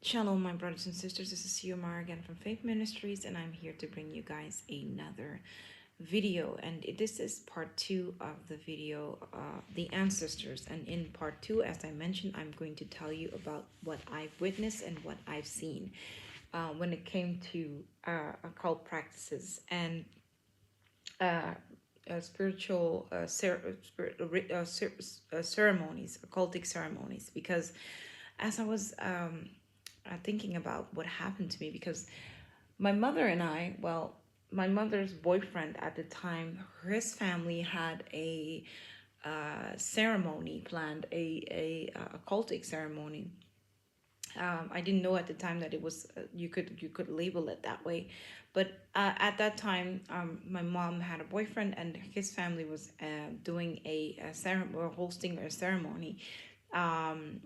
Shalom, my brothers and sisters. This is Siomar again from Faith Ministries, and I'm here to bring you guys another video. And this is part two of the video, The Ancestors. And in part two, as I mentioned, I'm going to tell you about what I've witnessed and what I've seen when it came to occult practices and spiritual ceremonies, occultic ceremonies. Because as I was thinking about what happened to me, because my mother and I, well, my mother's boyfriend at the time, his family had a ceremony planned, a occultic ceremony. I didn't know at the time that it was you could label it that way, but at that time, my mom had a boyfriend, and his family was doing a ceremony, or hosting a ceremony. Um,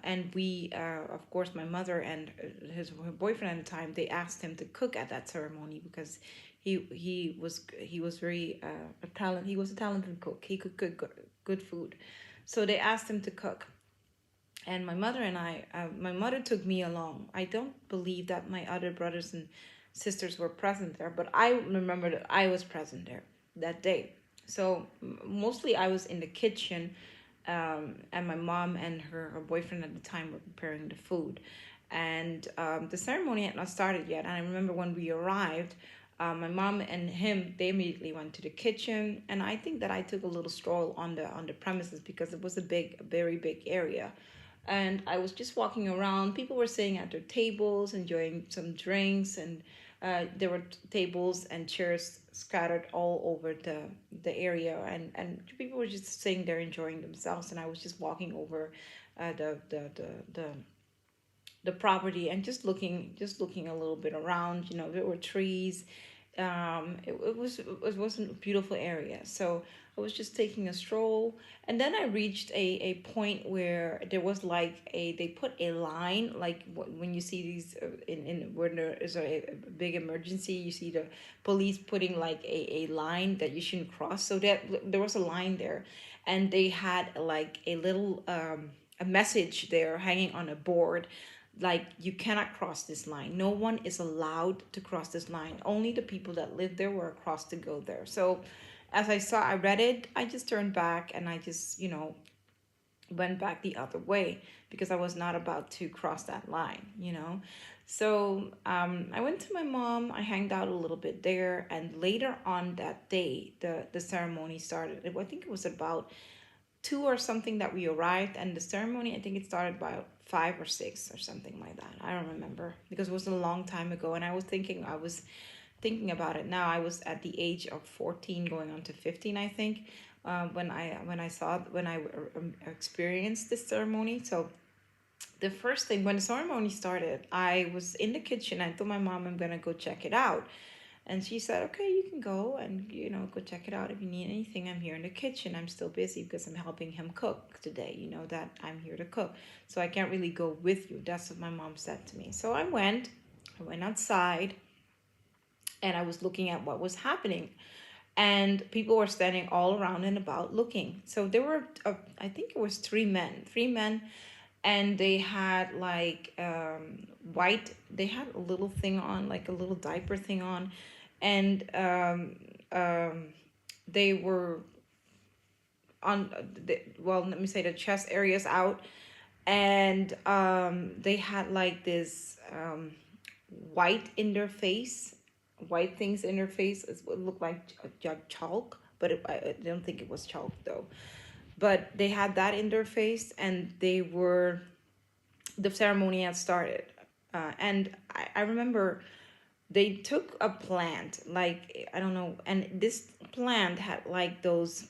and we, of course, my mother and her boyfriend at the time, they asked him to cook at that ceremony because he was very a talent. He was a talented cook. He could cook good food, so they asked him to cook. And my mother and I, my mother took me along. I don't believe that my other brothers and sisters were present there, but I remember that I was present there that day. So mostly I was in the kitchen, and my mom and her boyfriend at the time were preparing the food. And the ceremony had not started yet. And I remember when we arrived, my mom and him, they immediately went to the kitchen, and I think that I took a little stroll on the premises because it was a very big area. And I was just walking around. People were sitting at their tables, enjoying some drinks, and there were tables and chairs scattered all over the area, and people were just sitting there enjoying themselves. And I was just walking over uh, the, the the the the property and just looking a little bit around. There were trees. It wasn't a beautiful area, so I was just taking a stroll. And then I reached a point where there was like they put a line, like when you see these in when there is a big emergency, you see the police putting like a line that you shouldn't cross. So that there was a line there, and they had like a little a message there hanging on a board, like, you cannot cross this line. No one is allowed to cross this line. Only the people that live there were across to go there. So as I read it, I just turned back, and I just went back the other way because I was not about to cross that line. So I went to my mom. I hanged out a little bit there, and later on that day, the ceremony started. I think it was about two or something that we arrived, and the ceremony, I think it started by 5 or 6 or something like that. I don't remember because it was a long time ago, and I was thinking about it now. I was at the age of 14 going on to 15, I think, when I experienced this ceremony. So the first thing, when the ceremony started, I was in the kitchen. I told my mom I'm gonna go check it out. And she said, okay, you can go and, go check it out. If you need anything, I'm here in the kitchen. I'm still busy because I'm helping him cook today. You know that I'm here to cook. So I can't really go with you. That's what my mom said to me. So I went outside, and I was looking at what was happening. And people were standing all around and about looking. So there were, I think it was three men, and they had like white, they had a little thing on, like a little diaper thing on, and they were on well, let me say, the chest areas out, and they had like this white in their face, white things in their face. It looked like chalk, but I don't think it was chalk though. But they had that in their face, and the ceremony had started. And I remember they took a plant, like, I don't know, and this plant had like those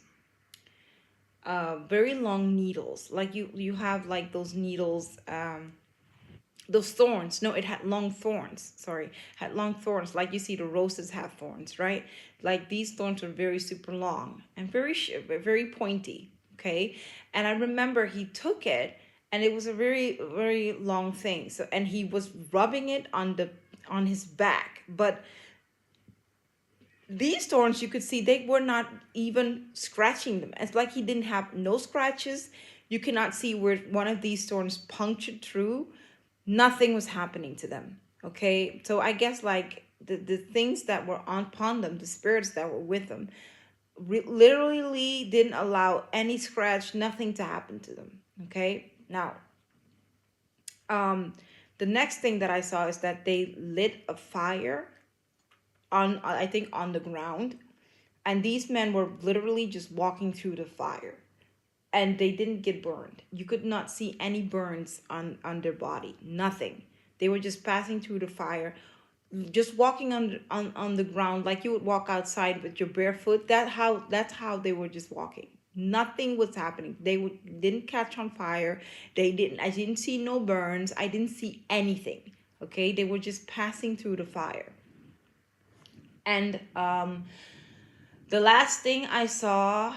very long needles, like you have like those needles, those thorns. No, it had long thorns. Sorry, had long thorns, like you see the roses have thorns, right? Like these thorns were very super long and very pointy. Okay, and I remember he took it, and it was a very very long thing. So, and he was rubbing it on his back, but these thorns, you could see they were not even scratching them. It's like he didn't have no scratches. You cannot see where one of these thorns punctured through. Nothing was happening to them. Okay, so I guess like the things that were upon them, the spirits that were with them, literally didn't allow any scratch, nothing to happen to them. Okay, now um the next thing that I saw is that they lit a fire on, I think, on the ground, and these men were literally just walking through the fire, and they didn't get burned. You could not see any burns on their body, nothing. They were just passing through the fire, just walking on the ground like you would walk outside with your bare foot. That's how they were just walking. Nothing was happening. Didn't catch on fire. I didn't see no burns. I didn't see anything. Okay, they were just passing through the fire. And the last thing I saw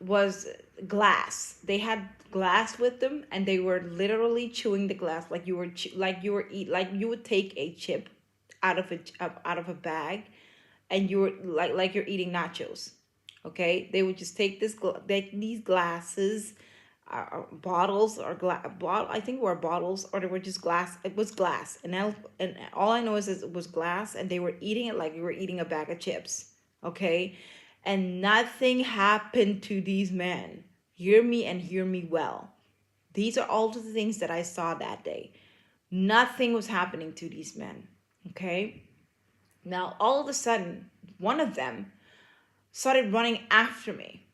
was glass. They had glass with them, and they were literally chewing the glass like you would take a chip out of a bag, and you were like you're eating nachos. Okay, they would just take these glasses, bottles or I think were bottles, or they were just glass. It was glass, and all I know is it was glass, and they were eating it like you were eating a bag of chips. Okay, and nothing happened to these men. Hear me and hear me well. These are all the things that I saw that day. Nothing was happening to these men. Okay, now all of a sudden, one of them started running after me.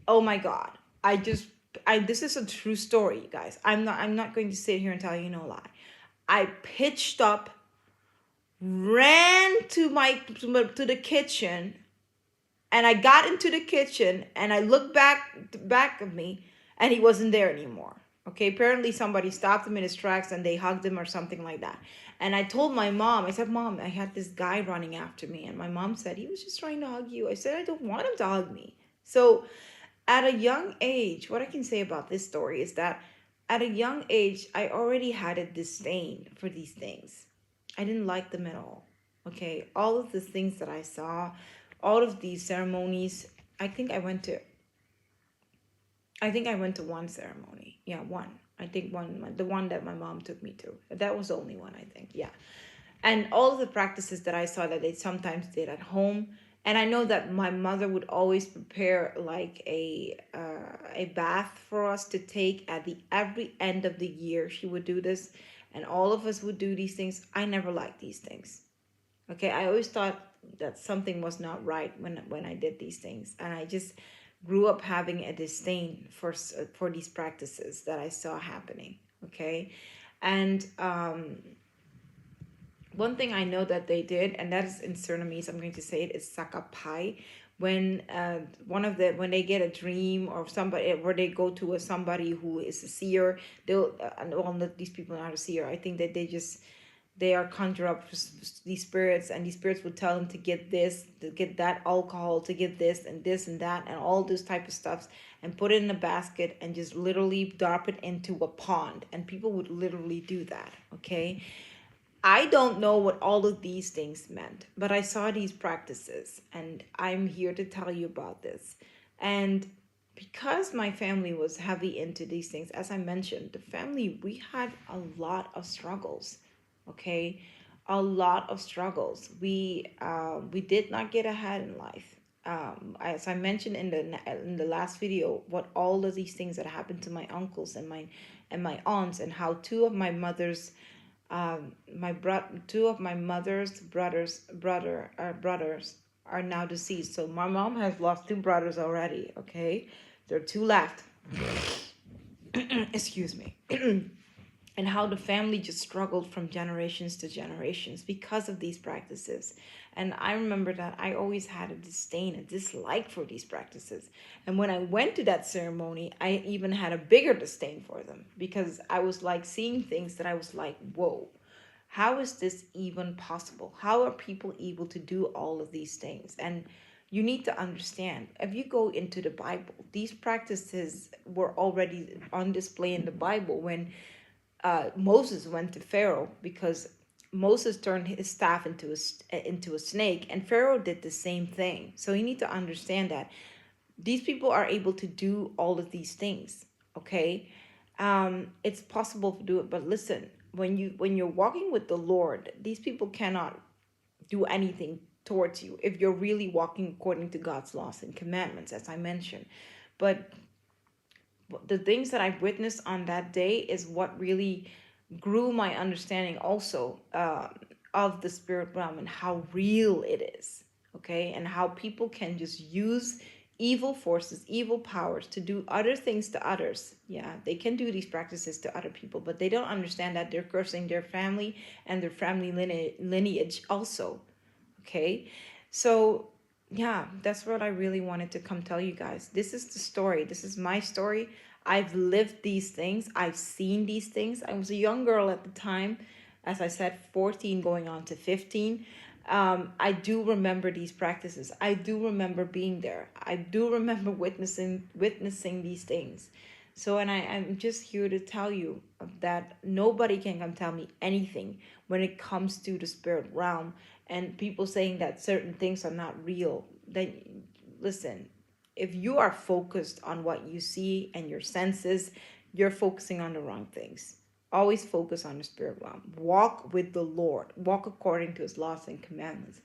Oh my God. This is a true story, you guys. I'm not going to sit here and tell you no lie. I pitched up, ran to the kitchen, and I got into the kitchen, and I looked back of me, and he wasn't there anymore. Okay, apparently somebody stopped him in his tracks, and they hugged him or something like that. And I told my mom, I said, Mom, I had this guy running after me. And my mom said, he was just trying to hug you. I said, I don't want him to hug me. So at a young age, what I can say about this story is that at a young age, I already had a disdain for these things. I didn't like them at all. Okay, all of the things that I saw, all of these ceremonies, I think I went to one ceremony. Yeah, one. I think the one that my mom took me to. That was the only one, I think. Yeah. And all of the practices that I saw that they sometimes did at home. And I know that my mother would always prepare like a bath for us to take at the every end of the year. She would do this, and all of us would do these things. I never liked these things. Okay, I always thought that something was not right when I did these things, and I just grew up having a disdain for these practices that I saw happening. Okay, and one thing I know that they did, and that is in Surinamese, I'm going to say it, is sakapai. When when they get a dream or somebody, where they go to somebody who is a seer, they'll these people are not a seer. I think that they are conjure up these spirits, and these spirits would tell them to get this, to get that alcohol, to get this and that, and all those type of stuffs, and put it in a basket and just literally drop it into a pond, and people would literally do that. Okay, I don't know what all of these things meant, but I saw these practices, and I'm here to tell you about this. And because my family was heavy into these things, as I mentioned, the family, we had a lot of struggles. Okay, a lot of struggles. We did not get ahead in life. As I mentioned in the last video, what all of these things that happened to my uncles and my aunts, and how two of my mother's two of my mother's brothers are now deceased. So my mom has lost two brothers already. Okay, there are two left. Excuse me. And how the family just struggled from generations to generations because of these practices. And I remember that I always had a disdain, a dislike for these practices. And when I went to that ceremony, I even had a bigger disdain for them, because I was like seeing things that I was like, whoa, how is this even possible? How are people able to do all of these things? And you need to understand, if you go into the Bible, these practices were already on display in the Bible when Moses went to Pharaoh, because Moses turned his staff into a snake, and Pharaoh did the same thing. So you need to understand that these people are able to do all of these things. Okay, It's possible to do it, but listen, when you're walking with the Lord, these people cannot do anything towards you if you're really walking according to God's laws and commandments, as I mentioned. But the things that I've witnessed on that day is what really grew my understanding also, of the spirit realm and how real it is. Okay, and how people can just use evil forces, evil powers to do other things to others. Yeah, they can do these practices to other people, but they don't understand that they're cursing their family and their family lineage also. Okay, so yeah, that's what I really wanted to come tell you guys. This is the story. This is my story. I've lived these things. I've seen these things. I was a young girl at the time, as I said, 14 going on to 15. I do remember these practices. I do remember being there. I do remember witnessing these things. So, and I'm just here to tell you that nobody can come tell me anything when it comes to the spirit realm, and people saying that certain things are not real. Then listen, if you are focused on what you see and your senses, you're focusing on the wrong things. Always focus on the spirit realm. Walk with the Lord. Walk according to his laws and commandments.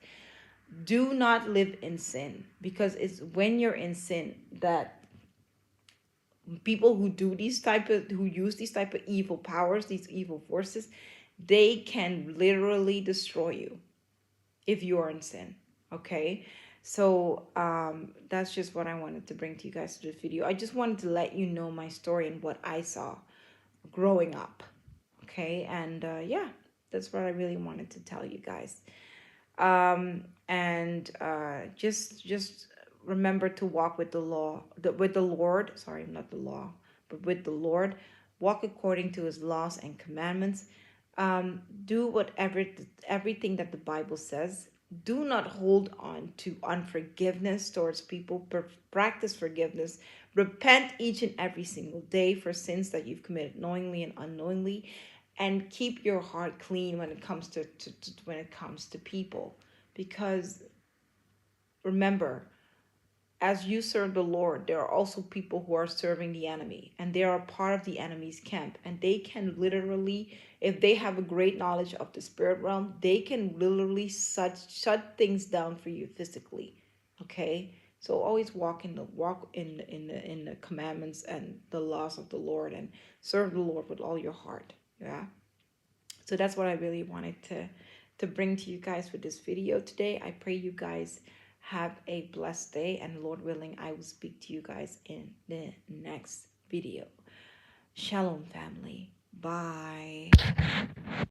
Do not live in sin, because it's when you're in sin that people who use these type of evil powers, these evil forces, they can literally destroy you if you are in sin. Okay, so that's just what I wanted to bring to you guys to this video. I just wanted to let you know my story and what I saw growing up. Okay, and yeah, that's what I really wanted to tell you guys. And just remember to walk with the with the Lord. Sorry, not the law, but with the Lord. Walk according to his laws and commandments. Do everything that the Bible says. Do not hold on to unforgiveness towards people. Practice forgiveness. Repent each and every single day for sins that you've committed knowingly and unknowingly, and keep your heart clean when it comes to when it comes to people. Because remember, as you serve the Lord, there are also people who are serving the enemy, and they are part of the enemy's camp, and they can literally, if they have a great knowledge of the spirit realm, they can literally shut things down for you physically. Okay, so always walk in the commandments and the laws of the Lord, and serve the Lord with all your heart. Yeah, so that's what I really wanted to bring to you guys with this video today. I pray you guys have a blessed day, and Lord willing, I will speak to you guys in the next video. Shalom, family. Bye.